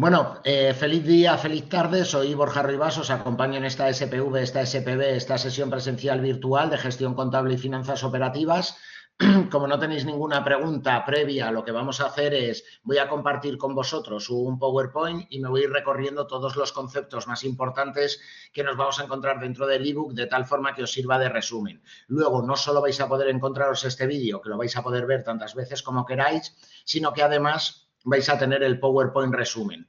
Bueno, feliz día, feliz tarde. Soy Borja Rivas, os acompaño en esta SPV, esta SPB, esta sesión presencial virtual de gestión contable y finanzas operativas. Como no tenéis ninguna pregunta previa, lo que vamos a hacer es, voy a compartir con vosotros un PowerPoint y me voy a ir recorriendo todos los conceptos más importantes que nos vamos a encontrar dentro del ebook, de tal forma que os sirva de resumen. Luego, no solo vais a poder encontraros este vídeo, que lo vais a poder ver tantas veces como queráis, sino que además vais a tener el PowerPoint resumen.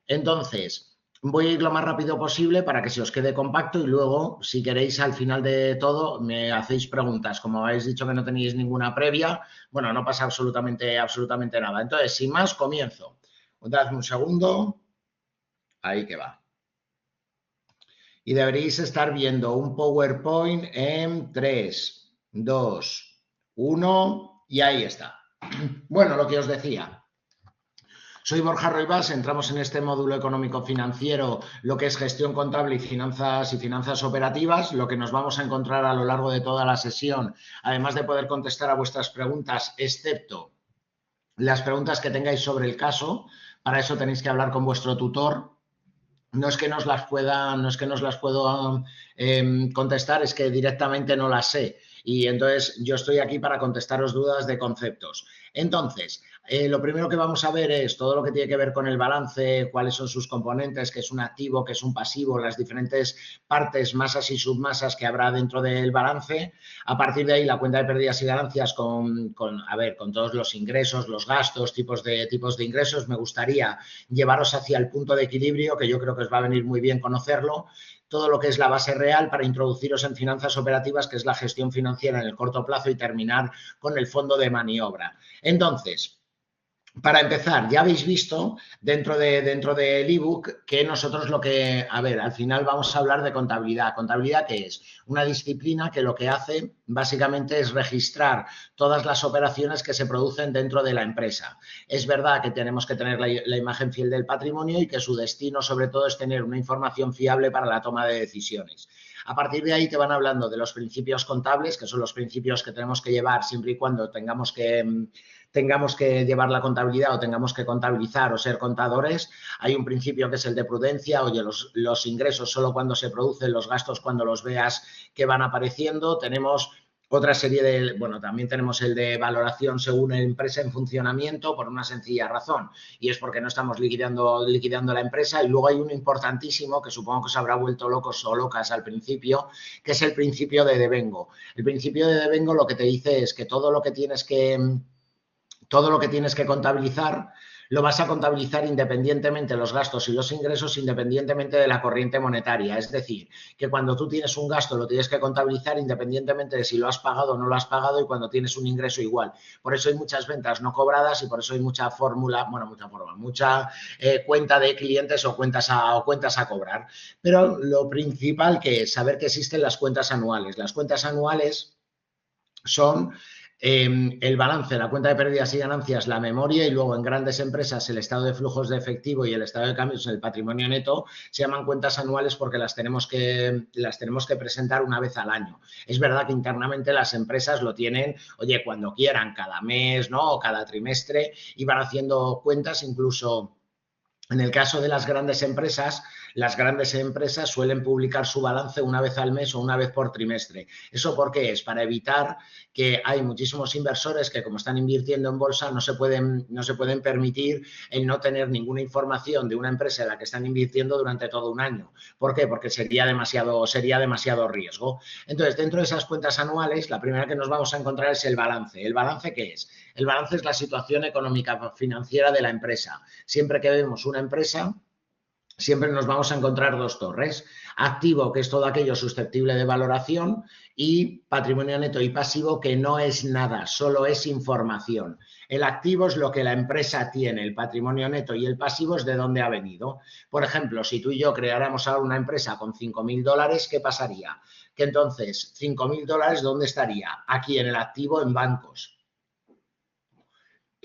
Entonces, voy a ir lo más rápido posible para que se os quede compacto y luego, si queréis, al final de todo, me hacéis preguntas. Como habéis dicho que no tenéis ninguna previa, bueno, no pasa absolutamente nada. Entonces, sin más, comienzo. Dadme un segundo. Ahí que va. Y deberéis estar viendo un PowerPoint en 3, 2, 1 y ahí está. Bueno, lo que os decía. Soy Borja Roibas, entramos en este módulo económico-financiero, lo que es gestión contable y finanzas operativas. Lo que nos vamos a encontrar a lo largo de toda la sesión, además de poder contestar a vuestras preguntas, excepto las preguntas que tengáis sobre el caso, para eso tenéis que hablar con vuestro tutor. No es que nos las pueda contestar, es que directamente no las sé. Y entonces yo estoy aquí para contestaros dudas de conceptos. Entonces, lo primero que vamos a ver es todo lo que tiene que ver con el balance, cuáles son sus componentes, qué es un activo, qué es un pasivo, las diferentes partes, masas y submasas que habrá dentro del balance. A partir de ahí, la cuenta de pérdidas y ganancias con todos los ingresos, los gastos, tipos de ingresos. Me gustaría llevaros hacia el punto de equilibrio, que yo creo que os va a venir muy bien conocerlo, todo lo que es la base real para introduciros en finanzas operativas, que es la gestión financiera en el corto plazo, y terminar con el fondo de maniobra. Entonces, para empezar, ya habéis visto dentro del ebook que nosotros al final vamos a hablar de contabilidad. ¿Contabilidad qué es? Una disciplina que lo que hace básicamente es registrar todas las operaciones que se producen dentro de la empresa. Es verdad que tenemos que tener la imagen fiel del patrimonio y que su destino sobre todo es tener una información fiable para la toma de decisiones. A partir de ahí te van hablando de los principios contables, que son los principios que tenemos que llevar siempre y cuando tengamos que llevar la contabilidad o tengamos que contabilizar o ser contadores. Hay un principio que es el de prudencia. Oye, los ingresos solo cuando se producen, los gastos cuando los veas que van apareciendo. Tenemos otra serie también tenemos el de valoración según empresa en funcionamiento, por una sencilla razón, y es porque no estamos liquidando la empresa. Y luego hay uno importantísimo que supongo que os habrá vuelto locos o locas al principio, que es el principio de devengo. El principio de devengo lo que te dice es que todo lo que tienes que contabilizar lo vas a contabilizar independientemente de los gastos y los ingresos, independientemente de la corriente monetaria. Es decir, que cuando tú tienes un gasto lo tienes que contabilizar independientemente de si lo has pagado o no lo has pagado, y cuando tienes un ingreso igual. Por eso hay muchas ventas no cobradas y por eso hay mucha cuenta de clientes o cuentas a cobrar. Pero lo principal que es saber que existen las cuentas anuales. Las cuentas anuales son el balance, la cuenta de pérdidas y ganancias, la memoria, y luego en grandes empresas el estado de flujos de efectivo y el estado de cambios en el patrimonio neto. Se llaman cuentas anuales porque las tenemos que presentar una vez al año. Es verdad que internamente las empresas lo tienen, oye, cuando quieran, cada mes, ¿no? O cada trimestre, y van haciendo cuentas. Incluso en el caso de las grandes empresas suelen publicar su balance una vez al mes o una vez por trimestre. ¿Eso por qué es? Para evitar que hay muchísimos inversores que, como están invirtiendo en bolsa, no se pueden permitir el no tener ninguna información de una empresa en la que están invirtiendo durante todo un año. ¿Por qué? Porque sería demasiado riesgo. Entonces, dentro de esas cuentas anuales, la primera que nos vamos a encontrar es el balance. ¿El balance qué es? El balance es la situación económica financiera de la empresa. Siempre que vemos una empresa, siempre nos vamos a encontrar dos torres: activo, que es todo aquello susceptible de valoración, y patrimonio neto y pasivo, que no es nada, solo es información. El activo es lo que la empresa tiene, el patrimonio neto y el pasivo es de dónde ha venido. Por ejemplo, si tú y yo creáramos ahora una empresa con $5.000, ¿qué pasaría? Que entonces, $5.000, ¿dónde estaría? Aquí en el activo, en bancos.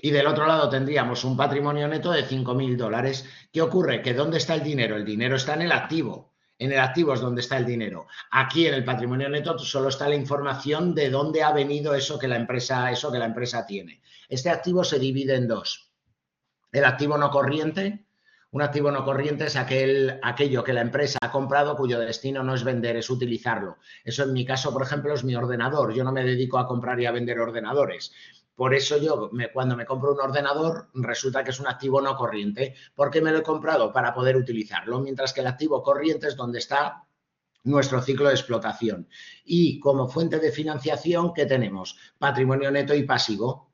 Y del otro lado tendríamos un patrimonio neto de $5.000. ¿Qué ocurre? Que ¿dónde está el dinero? El dinero está en el activo. En el activo es donde está el dinero. Aquí en el patrimonio neto solo está la información de dónde ha venido eso que la empresa tiene. Este activo se divide en dos: el activo no corriente, Un activo no corriente es aquello que la empresa ha comprado cuyo destino no es vender, es utilizarlo. Eso en mi caso, por ejemplo, es mi ordenador. Yo no me dedico a comprar y a vender ordenadores. Por eso yo, cuando me compro un ordenador, resulta que es un activo no corriente, porque me lo he comprado para poder utilizarlo, mientras que el activo corriente es donde está nuestro ciclo de explotación. Y como fuente de financiación, ¿qué tenemos? Patrimonio neto y pasivo,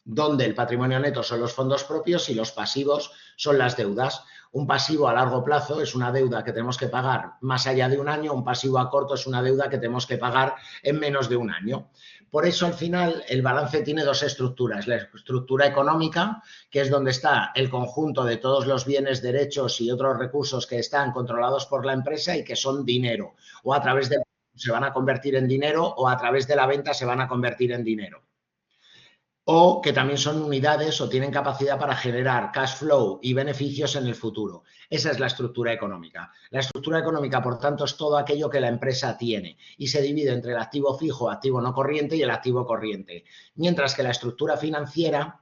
donde el patrimonio neto son los fondos propios y los pasivos son las deudas. Un pasivo a largo plazo es una deuda que tenemos que pagar más allá de un año, un pasivo a corto es una deuda que tenemos que pagar en menos de un año. Por eso, al final, el balance tiene dos estructuras. La estructura económica, que es donde está el conjunto de todos los bienes, derechos y otros recursos que están controlados por la empresa y que son dinero, o a través de se van a convertir en dinero o a través de la venta se van a convertir en dinero. O que también son unidades o tienen capacidad para generar cash flow y beneficios en el futuro. Esa es la estructura económica. La estructura económica, por tanto, es todo aquello que la empresa tiene y se divide entre el activo fijo, activo no corriente y el activo corriente. Mientras que la estructura financiera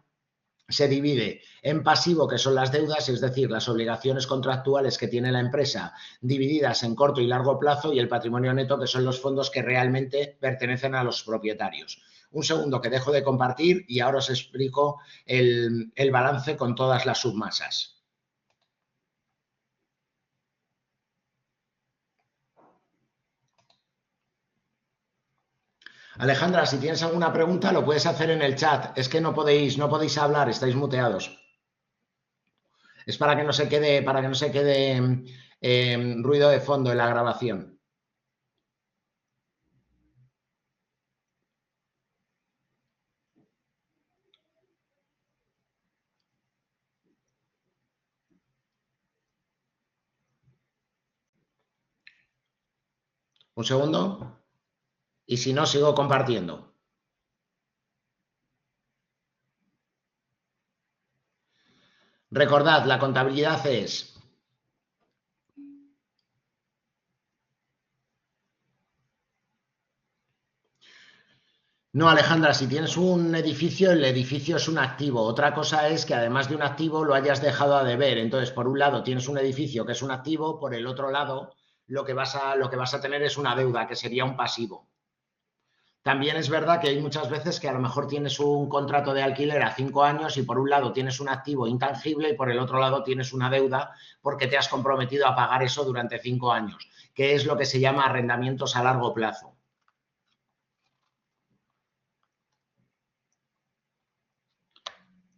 se divide en pasivo, que son las deudas, es decir, las obligaciones contractuales que tiene la empresa divididas en corto y largo plazo, y el patrimonio neto, que son los fondos que realmente pertenecen a los propietarios. Un segundo que dejo de compartir y ahora os explico el balance con todas las submasas. Alejandra, si tienes alguna pregunta lo puedes hacer en el chat. Es que no podéis hablar, estáis muteados. Es para que no se quede ruido de fondo en la grabación. Un segundo. Y si no, sigo compartiendo. Recordad, la contabilidad es no, Alejandra, si tienes un edificio, el edificio es un activo. Otra cosa es que además de un activo lo hayas dejado a deber. Entonces, por un lado tienes un edificio que es un activo, por el otro lado lo que vas a tener es una deuda, que sería un pasivo. También es verdad que hay muchas veces que a lo mejor tienes un contrato de alquiler a 5 años y por un lado tienes un activo intangible y por el otro lado tienes una deuda porque te has comprometido a pagar eso durante 5 años, que es lo que se llama arrendamientos a largo plazo.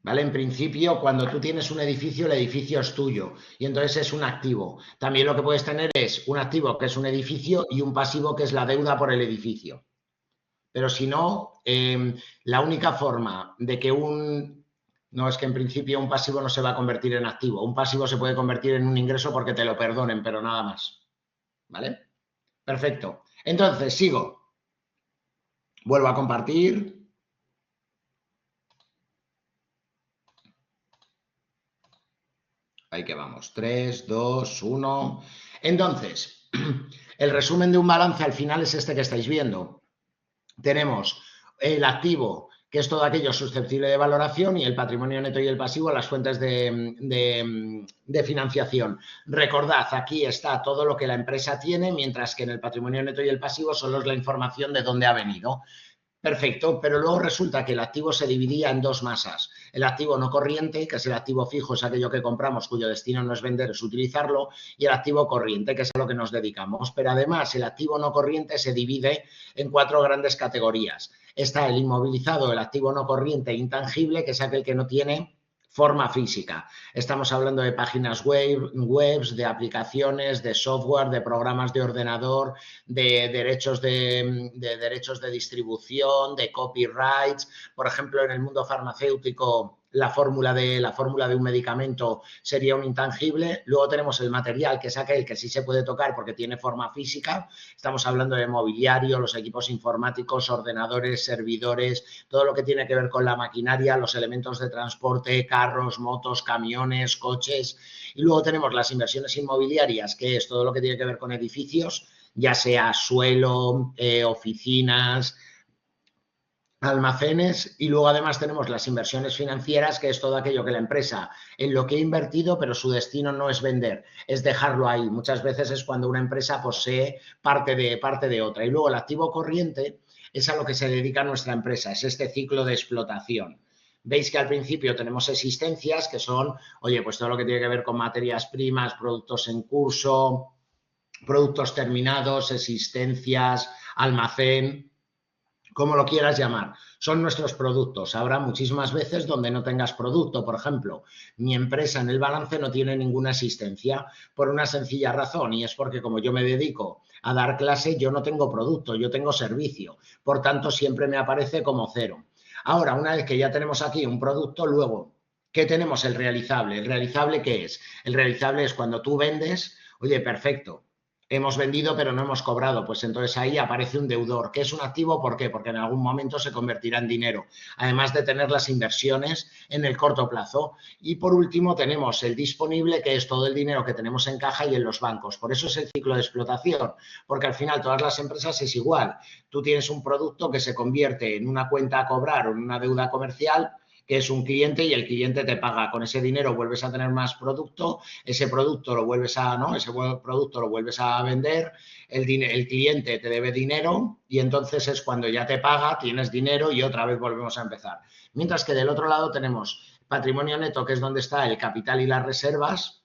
¿Vale? En principio, cuando tú tienes un edificio, el edificio es tuyo y entonces es un activo. También lo que puedes tener es un activo que es un edificio y un pasivo que es la deuda por el edificio. Pero si no, la única forma de que no, es que en principio un pasivo no se va a convertir en activo. Un pasivo se puede convertir en un ingreso porque te lo perdonen, pero nada más. ¿Vale? Perfecto. Entonces, sigo. Vuelvo a compartir. Ahí que vamos. 3, 2, 1. Entonces, el resumen de un balance al final es este que estáis viendo. Tenemos el activo, que es todo aquello susceptible de valoración, y el patrimonio neto y el pasivo, las fuentes de financiación. Recordad, aquí está todo lo que la empresa tiene, mientras que en el patrimonio neto y el pasivo solo es la información de dónde ha venido. Perfecto, pero luego resulta que el activo se dividía en dos masas. El activo no corriente, que es el activo fijo, es aquello que compramos cuyo destino no es vender, es utilizarlo, y el activo corriente, que es a lo que nos dedicamos. Pero además el activo no corriente se divide en 4 grandes categorías. Está el inmovilizado, el activo no corriente e intangible, que es aquel que no tiene forma física. Estamos hablando de páginas webs, de aplicaciones, de software, de programas de ordenador, de derechos de distribución, de copyrights. Por ejemplo, en el mundo farmacéutico, la fórmula de un medicamento sería un intangible. Luego tenemos el material, que es aquel que sí se puede tocar porque tiene forma física. Estamos hablando de mobiliario, los equipos informáticos, ordenadores, servidores, todo lo que tiene que ver con la maquinaria, los elementos de transporte, carros, motos, camiones, coches. Y luego tenemos las inversiones inmobiliarias, que es todo lo que tiene que ver con edificios, ya sea suelo, oficinas, almacenes y luego además tenemos las inversiones financieras, que es todo aquello que la empresa en lo que ha invertido, pero su destino no es vender, es dejarlo ahí. Muchas veces es cuando una empresa posee parte de otra. Y luego el activo corriente es a lo que se dedica nuestra empresa, es este ciclo de explotación. Veis que al principio tenemos existencias que son, oye, pues todo lo que tiene que ver con materias primas, productos en curso, productos terminados, existencias, almacén, como lo quieras llamar, son nuestros productos. Habrá muchísimas veces donde no tengas producto. Por ejemplo, mi empresa en el balance no tiene ninguna existencia por una sencilla razón, y es porque como yo me dedico a dar clase, yo no tengo producto, yo tengo servicio. Por tanto, siempre me aparece como cero. Ahora, una vez que ya tenemos aquí un producto, luego, ¿qué tenemos? El realizable. ¿El realizable qué es? El realizable es cuando tú vendes, oye, perfecto, hemos vendido pero no hemos cobrado, pues entonces ahí aparece un deudor. ¿Qué es un activo? ¿Por qué? Porque en algún momento se convertirá en dinero, además de tener las inversiones en el corto plazo. Y por último tenemos el disponible, que es todo el dinero que tenemos en caja y en los bancos. Por eso es el ciclo de explotación, porque al final todas las empresas es igual. Tú tienes un producto que se convierte en una cuenta a cobrar o en una deuda comercial, que es un cliente, y el cliente te paga. Con ese dinero vuelves a tener más producto, ese producto lo vuelves a, ¿no? Ese producto lo vuelves a vender, el cliente te debe dinero y entonces es cuando ya te paga, tienes dinero y otra vez volvemos a empezar. Mientras que del otro lado tenemos patrimonio neto, que es donde está el capital y las reservas.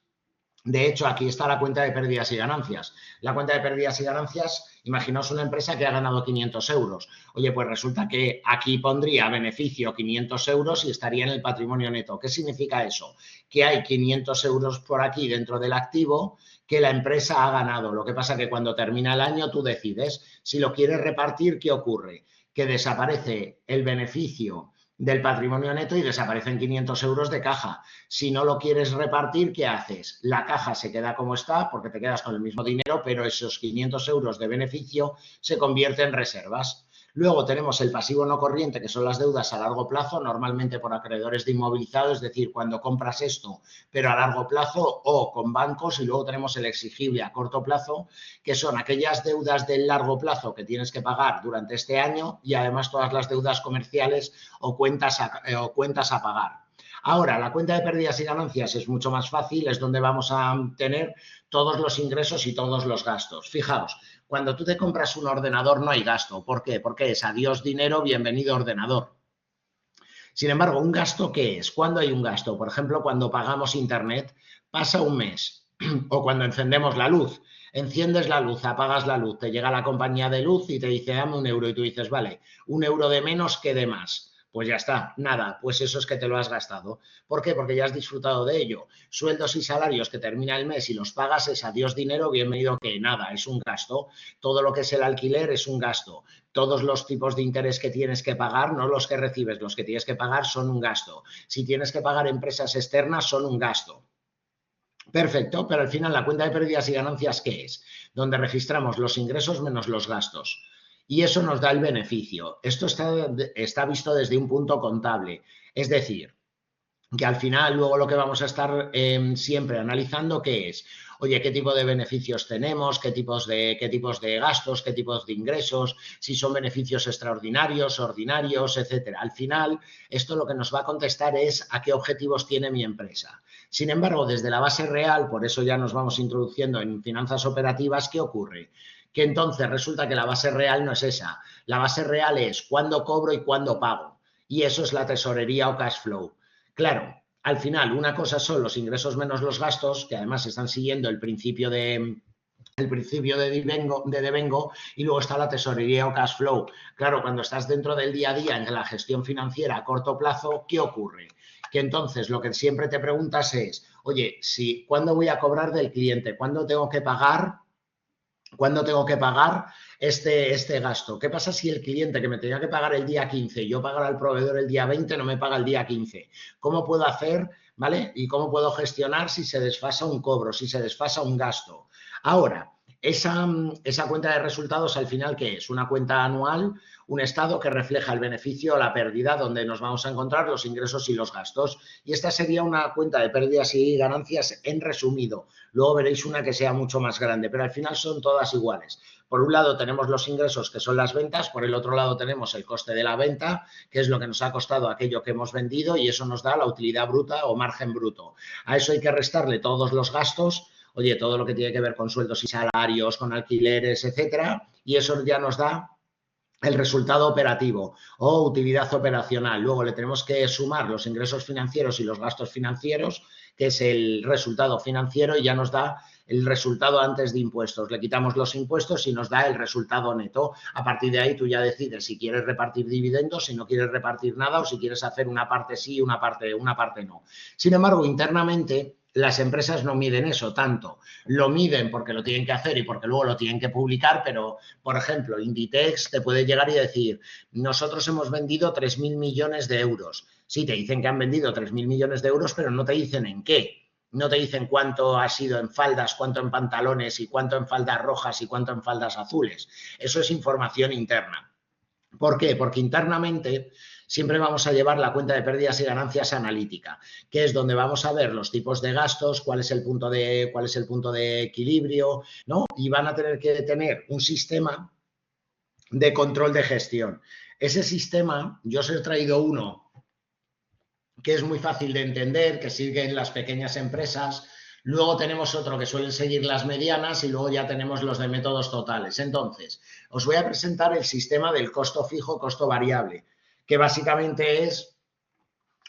De hecho, aquí está la cuenta de pérdidas y ganancias. La cuenta de pérdidas y ganancias, imaginaos una empresa que ha ganado 500 euros. Oye, pues resulta que aquí pondría beneficio 500 euros y estaría en el patrimonio neto. ¿Qué significa eso? Que hay 500 euros por aquí dentro del activo que la empresa ha ganado. Lo que pasa es que cuando termina el año tú decides si lo quieres repartir. ¿Qué ocurre? Que desaparece el beneficio del patrimonio neto y desaparecen 500 euros de caja. Si no lo quieres repartir, ¿qué haces? La caja se queda como está porque te quedas con el mismo dinero, pero esos 500 euros de beneficio se convierten en reservas. Luego tenemos el pasivo no corriente, que son las deudas a largo plazo, normalmente por acreedores de inmovilizado, es decir, cuando compras esto, pero a largo plazo, o con bancos. Y luego tenemos el exigible a corto plazo, que son aquellas deudas del largo plazo que tienes que pagar durante este año, y además todas las deudas comerciales o cuentas a pagar. Ahora, la cuenta de pérdidas y ganancias es mucho más fácil, es donde vamos a tener todos los ingresos y todos los gastos. Fijaos, cuando tú te compras un ordenador no hay gasto. ¿Por qué? Porque es adiós dinero, bienvenido ordenador. Sin embargo, ¿un gasto qué es? ¿Cuándo hay un gasto? Por ejemplo, cuando pagamos internet, pasa un mes. O cuando encendemos la luz. Enciendes la luz, apagas la luz, te llega la compañía de luz y te dice, dame 1 euro. Y tú dices, vale, 1 euro de menos que de más. Pues ya está, nada, pues eso es que te lo has gastado. ¿Por qué? Porque ya has disfrutado de ello. Sueldos y salarios que termina el mes y los pagas es adiós dinero, bienvenido que nada, es un gasto. Todo lo que es el alquiler es un gasto. Todos los tipos de interés que tienes que pagar, no los que recibes, los que tienes que pagar son un gasto. Si tienes que pagar empresas externas, son un gasto. Perfecto, pero al final la cuenta de pérdidas y ganancias, ¿qué es? Donde registramos los ingresos menos los gastos. Y eso nos da el beneficio. Esto está visto desde un punto contable. Es decir, que al final luego lo que vamos a estar siempre analizando, ¿qué es? Oye, ¿qué tipo de beneficios tenemos? ¿Qué tipos de gastos? ¿Qué tipos de ingresos? Si son beneficios extraordinarios, ordinarios, etcétera. Al final, esto lo que nos va a contestar es a qué objetivos tiene mi empresa. Sin embargo, desde la base real, por eso ya nos vamos introduciendo en finanzas operativas, ¿qué ocurre? Que entonces resulta que la base real no es esa. La base real es cuándo cobro y cuándo pago. Y eso es la tesorería o cash flow. Claro, al final una cosa son los ingresos menos los gastos, que además están siguiendo el principio de devengo, y luego está la tesorería o cash flow. Claro, cuando estás dentro del día a día en la gestión financiera a corto plazo, ¿qué ocurre? Que entonces lo que siempre te preguntas es, oye, ¿cuándo voy a cobrar del cliente? ¿Cuándo tengo que pagar este gasto? ¿Qué pasa si el cliente que me tenía que pagar el día 15 y yo pagar al proveedor el día 20 no me paga el día 15? ¿Cómo puedo hacer, ¿vale? ¿Y cómo puedo gestionar si se desfasa un cobro, si se desfasa un gasto? Ahora, Esa cuenta de resultados, al final, ¿qué es? Una cuenta anual, un estado que refleja el beneficio o la pérdida, donde nos vamos a encontrar los ingresos y los gastos. Y esta sería una cuenta de pérdidas y ganancias en resumido. Luego veréis una que sea mucho más grande, pero al final son todas iguales. Por un lado tenemos los ingresos, que son las ventas, por el otro lado tenemos el coste de la venta, que es lo que nos ha costado aquello que hemos vendido, y eso nos da la utilidad bruta o margen bruto. A eso hay que restarle todos los gastos, oye, todo lo que tiene que ver con sueldos y salarios, con alquileres, etcétera, y eso ya nos da el resultado operativo o utilidad operacional. Luego le tenemos que sumar los ingresos financieros y los gastos financieros, que es el resultado financiero, y ya nos da el resultado antes de impuestos. Le quitamos los impuestos y nos da el resultado neto. A partir de ahí tú ya decides si quieres repartir dividendos, si no quieres repartir nada, o si quieres hacer una parte sí y una parte no. Sin embargo, internamente las empresas no miden eso tanto. Lo miden porque lo tienen que hacer y porque luego lo tienen que publicar, pero, por ejemplo, Inditex te puede llegar y decir, nosotros hemos vendido 3.000 millones de euros. Sí, te dicen que han vendido 3.000 millones de euros, pero no te dicen en qué. No te dicen cuánto ha sido en faldas, cuánto en pantalones y cuánto en faldas rojas y cuánto en faldas azules. Eso es información interna. ¿Por qué? Porque internamente siempre vamos a llevar la cuenta de pérdidas y ganancias analítica, que es donde vamos a ver los tipos de gastos, cuál es el punto de equilibrio, ¿no? Y van a tener que tener un sistema de control de gestión. Ese sistema, yo os he traído uno que es muy fácil de entender, que sigue en las pequeñas empresas. Luego tenemos otro que suelen seguir las medianas y luego ya tenemos los de métodos totales. Entonces, os voy a presentar el sistema del costo fijo, costo variable, que básicamente es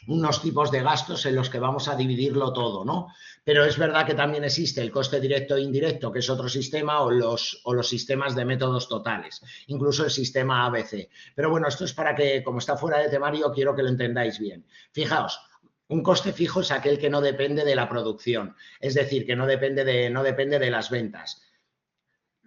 unos tipos de gastos en los que vamos a dividirlo todo, ¿no? Pero es verdad que también existe el coste directo e indirecto, que es otro sistema, o los sistemas de métodos totales, incluso el sistema ABC. Pero bueno, esto es para que, como está fuera de temario, quiero que lo entendáis bien. Fijaos, un coste fijo es aquel que no depende de la producción, es decir, que no depende de las ventas.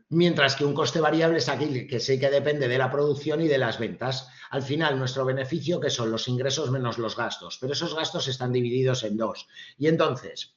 Mientras que un coste variable es aquel que sí que depende de la producción y de las ventas. Al final, nuestro beneficio, que son los ingresos menos los gastos, pero esos gastos están divididos en dos. Y entonces,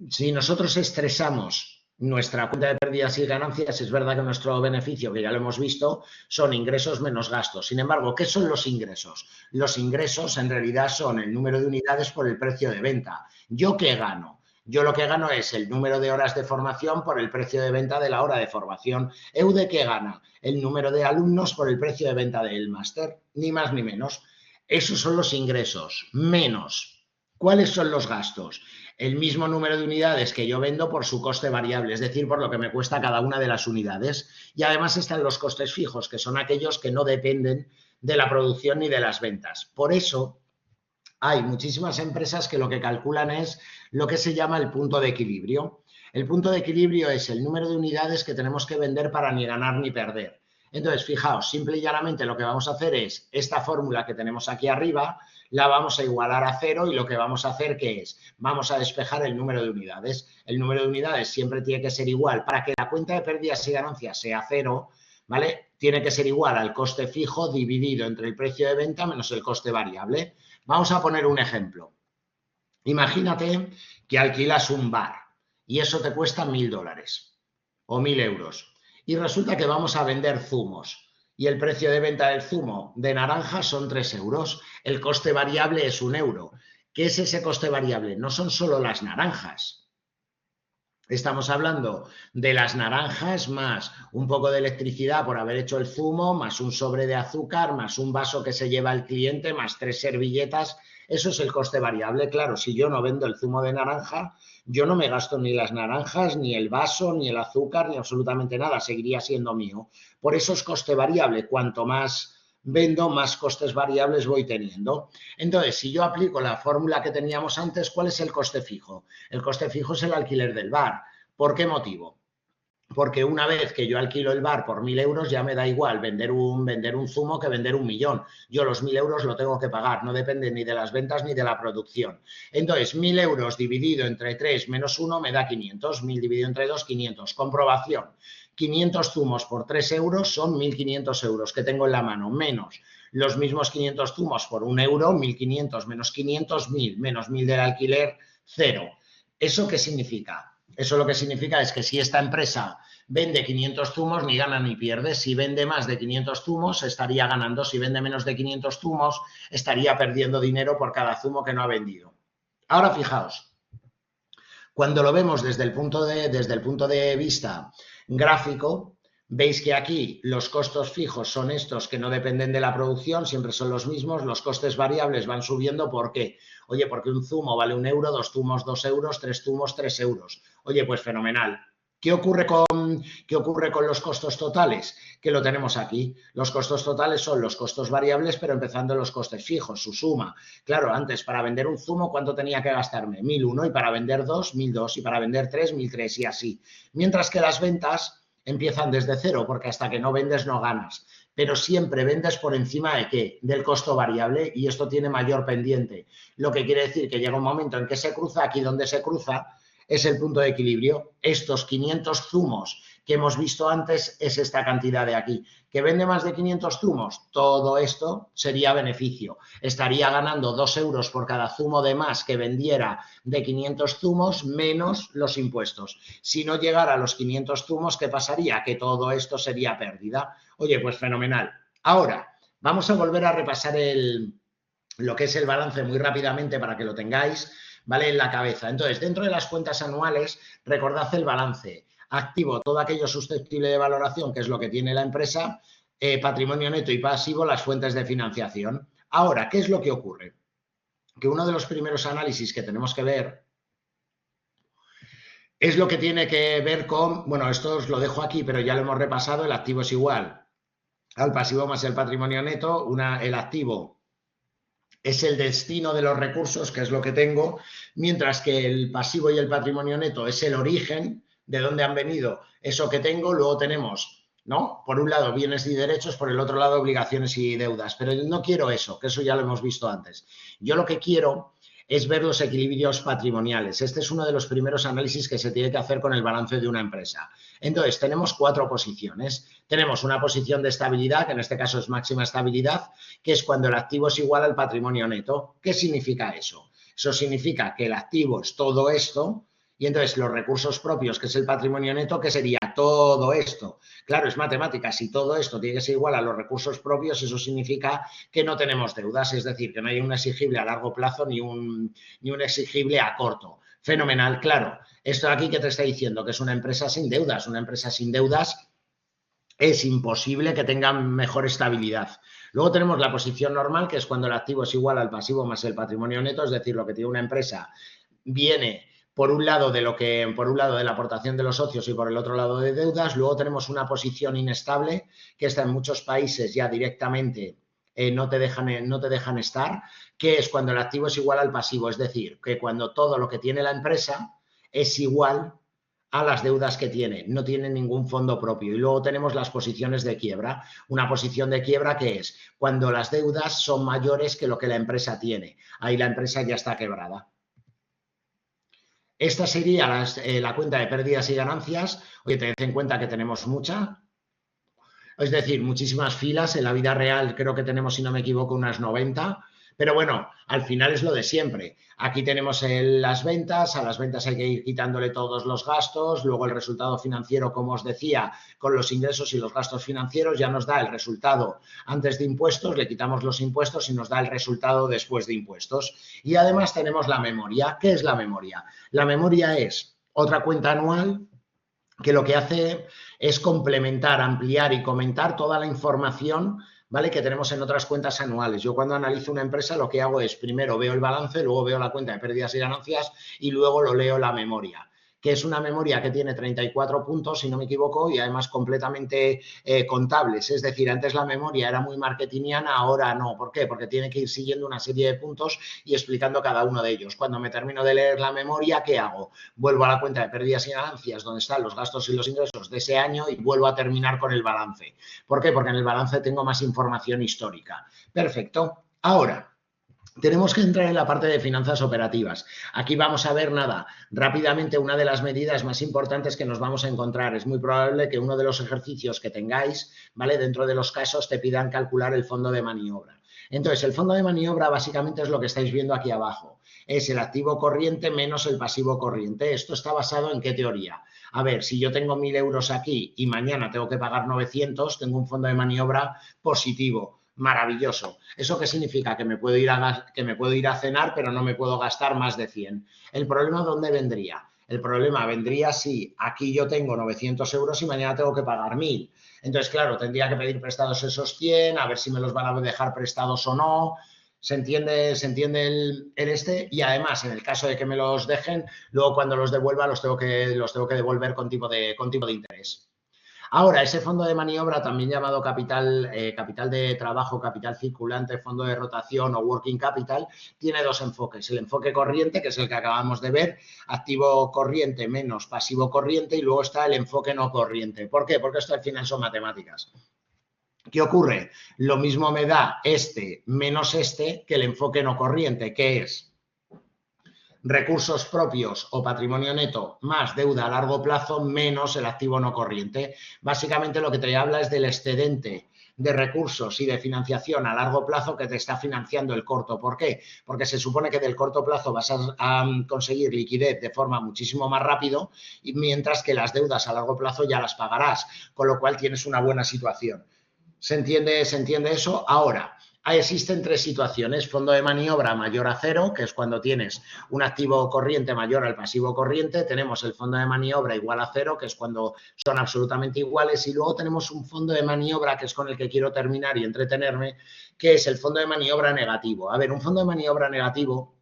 si nosotros estresamos nuestra cuenta de pérdidas y ganancias, es verdad que nuestro beneficio, que ya lo hemos visto, son ingresos menos gastos. Sin embargo, ¿qué son los ingresos? Los ingresos en realidad son el número de unidades por el precio de venta. ¿Yo qué gano? Yo lo que gano es el número de horas de formación por el precio de venta de la hora de formación. ¿Eude qué gana? El número de alumnos por el precio de venta del máster, ni más ni menos. Esos son los ingresos, menos. ¿Cuáles son los gastos? El mismo número de unidades que yo vendo por su coste variable, es decir, por lo que me cuesta cada una de las unidades. Y además están los costes fijos, que son aquellos que no dependen de la producción ni de las ventas. Por eso hay muchísimas empresas que lo que calculan es lo que se llama el punto de equilibrio. El punto de equilibrio es el número de unidades que tenemos que vender para ni ganar ni perder. Entonces, fijaos, simple y llanamente lo que vamos a hacer es esta fórmula que tenemos aquí arriba, la vamos a igualar a cero, y lo que vamos a hacer, ¿qué es? Vamos a despejar el número de unidades. El número de unidades siempre tiene que ser igual. Para que la cuenta de pérdidas y ganancias sea cero, ¿vale? Tiene que ser igual al coste fijo dividido entre el precio de venta menos el coste variable. Vamos a poner un ejemplo. Imagínate que alquilas un bar y eso te cuesta $1.000 o 1.000 euros. Y resulta que vamos a vender zumos y el precio de venta del zumo de naranja son 3 euros. El coste variable es 1 euro. ¿Qué es ese coste variable? No son solo las naranjas. Estamos hablando de las naranjas más un poco de electricidad por haber hecho el zumo, más un sobre de azúcar, más un vaso que se lleva el cliente, más 3 servilletas. Eso es el coste variable. Claro, si yo no vendo el zumo de naranja, yo no me gasto ni las naranjas, ni el vaso, ni el azúcar, ni absolutamente nada. Seguiría siendo mío. Por eso es coste variable. Cuanto más vendo, más costes variables voy teniendo. Entonces, si yo aplico la fórmula que teníamos antes, ¿cuál es el coste fijo? El coste fijo es el alquiler del bar. ¿Por qué motivo? Porque una vez que yo alquilo el bar por 1.000 euros, ya me da igual vender un zumo que vender 1.000.000. Yo los 1.000 euros lo tengo que pagar, no depende ni de las ventas ni de la producción. Entonces, 1.000 euros dividido entre 3 menos 1 me da 500, 1.000 dividido entre 2, 500. Comprobación, 500 zumos por 3 euros son 1.500 euros que tengo en la mano, menos los mismos 500 zumos por 1 euro, 1.500 menos 500, 1.000, menos 1.000 del alquiler, 0. ¿Eso qué significa? Eso lo que significa es que si esta empresa vende 500 zumos, ni gana ni pierde. Si vende más de 500 zumos, estaría ganando. Si vende menos de 500 zumos, estaría perdiendo dinero por cada zumo que no ha vendido. Ahora fijaos, cuando lo vemos desde el punto de vista gráfico, veis que aquí los costos fijos son estos que no dependen de la producción, siempre son los mismos, los costes variables van subiendo. ¿Por qué? Oye, porque un zumo vale 1 euro, 2 zumos 2 euros, 3 zumos 3 euros. Oye, pues fenomenal. ¿Qué ocurre con los costos totales? Que lo tenemos aquí. Los costos totales son los costos variables, pero empezando los costes fijos, su suma. Claro, antes para vender un zumo, ¿cuánto tenía que gastarme? 1.001, y para vender 2, 1.002, y para vender 3, 1.003, y así. Mientras que las ventas empiezan desde cero, porque hasta que no vendes no ganas. Pero siempre vendes por encima de ¿qué? Del costo variable, y esto tiene mayor pendiente. Lo que quiere decir que llega un momento en que se cruza, aquí donde se cruza es el punto de equilibrio. Estos 500 zumos que hemos visto antes es esta cantidad de aquí. ¿Que vende más de 500 zumos? Todo esto sería beneficio. Estaría ganando 2 euros por cada zumo de más que vendiera de 500 zumos, menos los impuestos. Si no llegara a los 500 zumos, ¿qué pasaría? Que todo esto sería pérdida. Oye, pues fenomenal. Ahora, vamos a volver a repasar lo que es el balance muy rápidamente para que lo tengáis, ¿vale?, en la cabeza. Entonces, dentro de las cuentas anuales, recordad el balance. Activo, todo aquello susceptible de valoración, que es lo que tiene la empresa, patrimonio neto y pasivo, las fuentes de financiación. Ahora, ¿qué es lo que ocurre? Que uno de los primeros análisis que tenemos que ver es lo que tiene que ver con, bueno, esto os lo dejo aquí, pero ya lo hemos repasado, el activo es igual al pasivo más el patrimonio neto. El activo es el destino de los recursos, que es lo que tengo, mientras que el pasivo y el patrimonio neto es el origen de dónde han venido eso que tengo. Luego tenemos, ¿no?, por un lado bienes y derechos, por el otro lado obligaciones y deudas, pero no quiero eso, que eso ya lo hemos visto antes. Yo lo que quiero es ver los equilibrios patrimoniales. Este es uno de los primeros análisis que se tiene que hacer con el balance de una empresa. Entonces, tenemos 4 posiciones. Tenemos una posición de estabilidad, que en este caso es máxima estabilidad, que es cuando el activo es igual al patrimonio neto. ¿Qué significa eso? Eso significa que el activo es todo esto, y entonces los recursos propios, que es el patrimonio neto, ¿qué sería? Todo esto. Claro, es matemática. Si todo esto tiene que ser igual a los recursos propios, eso significa que no tenemos deudas, es decir, que no hay un exigible a largo plazo ni un exigible a corto. Fenomenal, claro. Esto aquí, ¿qué te está diciendo? Que es una empresa sin deudas. Una empresa sin deudas es imposible que tenga mejor estabilidad. Luego tenemos la posición normal, que es cuando el activo es igual al pasivo más el patrimonio neto, es decir, lo que tiene una empresa viene por un lado de la aportación de los socios y por el otro lado de deudas. Luego tenemos una posición inestable, que está en muchos países ya directamente no te dejan estar, que es cuando el activo es igual al pasivo, es decir, que cuando todo lo que tiene la empresa es igual a las deudas que tiene, no tiene ningún fondo propio. Y luego tenemos las posiciones de quiebra. Una posición de quiebra, que es cuando las deudas son mayores que lo que la empresa tiene. Ahí la empresa ya está quebrada. Esta sería la cuenta de pérdidas y ganancias. Oye, tened en cuenta que tenemos es decir, muchísimas filas. En la vida real creo que tenemos, si no me equivoco, unas 90. Pero bueno, al final es lo de siempre. Aquí tenemos las ventas, a las ventas hay que ir quitándole todos los gastos, luego el resultado financiero, como os decía, con los ingresos y los gastos financieros ya nos da el resultado antes de impuestos, le quitamos los impuestos y nos da el resultado después de impuestos. Y además tenemos la memoria. ¿Qué es la memoria? La memoria es otra cuenta anual que lo que hace es complementar, ampliar y comentar toda la información, ¿vale?, que tenemos en otras cuentas anuales. Yo cuando analizo una empresa lo que hago es primero veo el balance, luego veo la cuenta de pérdidas y ganancias y luego lo leo la memoria, que es una memoria que tiene 34 puntos, si no me equivoco, y además completamente contables. Es decir, antes la memoria era muy marketingiana, ahora no. ¿Por qué? Porque tiene que ir siguiendo una serie de puntos y explicando cada uno de ellos. Cuando me termino de leer la memoria, ¿qué hago? Vuelvo a la cuenta de pérdidas y ganancias, donde están los gastos y los ingresos de ese año, y vuelvo a terminar con el balance. ¿Por qué? Porque en el balance tengo más información histórica. Perfecto. Ahora, tenemos que entrar en la parte de finanzas operativas. Aquí vamos a ver rápidamente una de las medidas más importantes que nos vamos a encontrar. Es muy probable que uno de los ejercicios que tengáis, ¿vale?, dentro de los casos te pidan calcular el fondo de maniobra. Entonces, el fondo de maniobra básicamente es lo que estáis viendo aquí abajo. Es el activo corriente menos el pasivo corriente. ¿Esto está basado en qué teoría? A ver, si yo tengo 1.000 euros aquí y mañana tengo que pagar 900, tengo un fondo de maniobra positivo. Maravilloso. ¿Eso qué significa? Que me puedo ir a cenar, pero no me puedo gastar más de 100. ¿El problema dónde vendría? El problema vendría si aquí yo tengo 900 euros y mañana tengo que pagar 1.000. Entonces, claro, tendría que pedir prestados esos 100, a ver si me los van a dejar prestados o no. ¿Se entiende el este? Y además, en el caso de que me los dejen, luego cuando los devuelva los tengo que devolver con tipo de interés. Ahora, ese fondo de maniobra, también llamado capital de trabajo, capital circulante, fondo de rotación o working capital, tiene dos enfoques. El enfoque corriente, que es el que acabamos de ver, activo corriente menos pasivo corriente, y luego está el enfoque no corriente. ¿Por qué? Porque esto al final son matemáticas. ¿Qué ocurre? Lo mismo me da este menos este que el enfoque no corriente, que es recursos propios o patrimonio neto más deuda a largo plazo menos el activo no corriente. Básicamente lo que te habla es del excedente de recursos y de financiación a largo plazo que te está financiando el corto. ¿Por qué? Porque se supone que del corto plazo vas a conseguir liquidez de forma muchísimo más rápido, y mientras que las deudas a largo plazo ya las pagarás, con lo cual tienes una buena situación. ¿Se entiende eso? Ahora, existen tres situaciones: fondo de maniobra mayor a cero, que es cuando tienes un activo corriente mayor al pasivo corriente. Tenemos el fondo de maniobra igual a cero, que es cuando son absolutamente iguales. Y luego tenemos un fondo de maniobra, que es con el que quiero terminar y entretenerme, que es el fondo de maniobra negativo. A ver, un fondo de maniobra negativo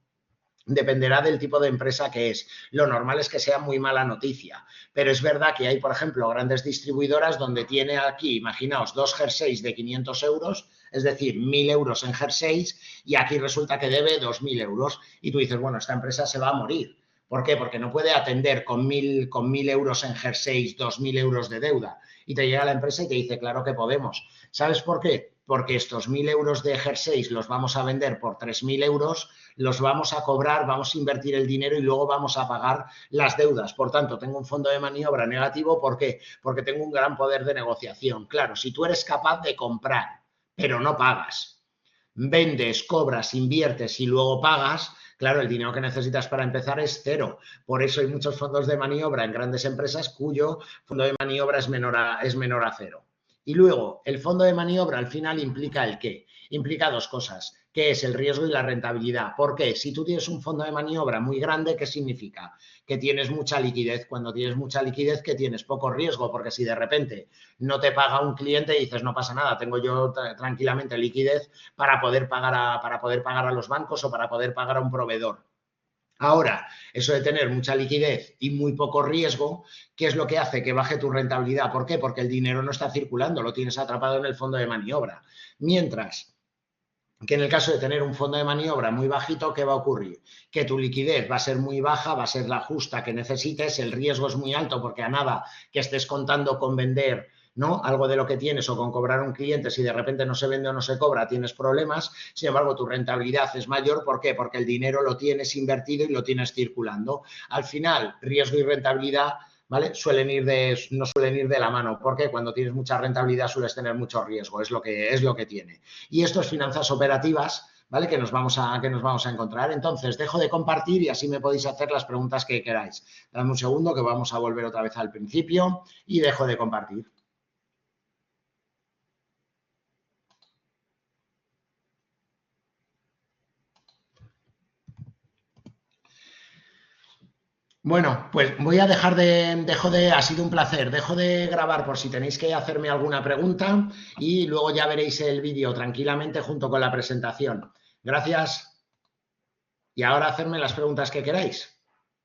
dependerá del tipo de empresa que es. Lo normal es que sea muy mala noticia, pero es verdad que hay, por ejemplo, grandes distribuidoras donde tiene aquí, imaginaos, 2 jerseys de 500 euros, es decir, 1.000 euros en jerseys, y aquí resulta que debe 2.000 euros. Y tú dices, bueno, esta empresa se va a morir. ¿Por qué? Porque no puede atender con 1.000 euros en jerseys 2.000 euros de deuda. Y te llega la empresa y te dice, claro que podemos. ¿Sabes por qué? Porque estos 1.000 euros de jerseys los vamos a vender por 3.000 euros, los vamos a cobrar, vamos a invertir el dinero y luego vamos a pagar las deudas. Por tanto, tengo un fondo de maniobra negativo. ¿Por qué? Porque tengo un gran poder de negociación. Claro, si tú eres capaz de comprar, pero no pagas, vendes, cobras, inviertes y luego pagas, claro, el dinero que necesitas para empezar es cero. Por eso hay muchos fondos de maniobra en grandes empresas cuyo fondo de maniobra es menor a cero. Y luego, el fondo de maniobra al final implica ¿el qué? Implica dos cosas, que es el riesgo y la rentabilidad. ¿Por qué? Si tú tienes un fondo de maniobra muy grande, ¿qué significa? Que tienes mucha liquidez. Cuando tienes mucha liquidez, que tienes poco riesgo, porque si de repente no te paga un cliente y dices, no pasa nada, tengo yo tranquilamente liquidez para poder pagar a los bancos o para poder pagar a un proveedor. Ahora, eso de tener mucha liquidez y muy poco riesgo, ¿qué es lo que hace que baje tu rentabilidad? ¿Por qué? Porque el dinero no está circulando, lo tienes atrapado en el fondo de maniobra. Mientras que en el caso de tener un fondo de maniobra muy bajito, ¿qué va a ocurrir? Que tu liquidez va a ser muy baja, va a ser la justa que necesites, el riesgo es muy alto porque a nada que estés contando con vender, ¿no?, algo de lo que tienes o con cobrar a un cliente, si de repente no se vende o no se cobra, tienes problemas. Sin embargo, tu rentabilidad es mayor. ¿Por qué? Porque el dinero lo tienes invertido y lo tienes circulando. Al final, riesgo y rentabilidad, ¿vale?, no suelen ir de la mano, porque cuando tienes mucha rentabilidad sueles tener mucho riesgo, es lo que tiene. Y esto es finanzas operativas, ¿vale?, que nos vamos a encontrar. Entonces, dejo de compartir y así me podéis hacer las preguntas que queráis. Dame un segundo que vamos a volver otra vez al principio y dejo de compartir. Bueno, pues voy a ha sido un placer, dejo de grabar por si tenéis que hacerme alguna pregunta y luego ya veréis el vídeo tranquilamente junto con la presentación. Gracias. Y ahora hacerme las preguntas que queráis.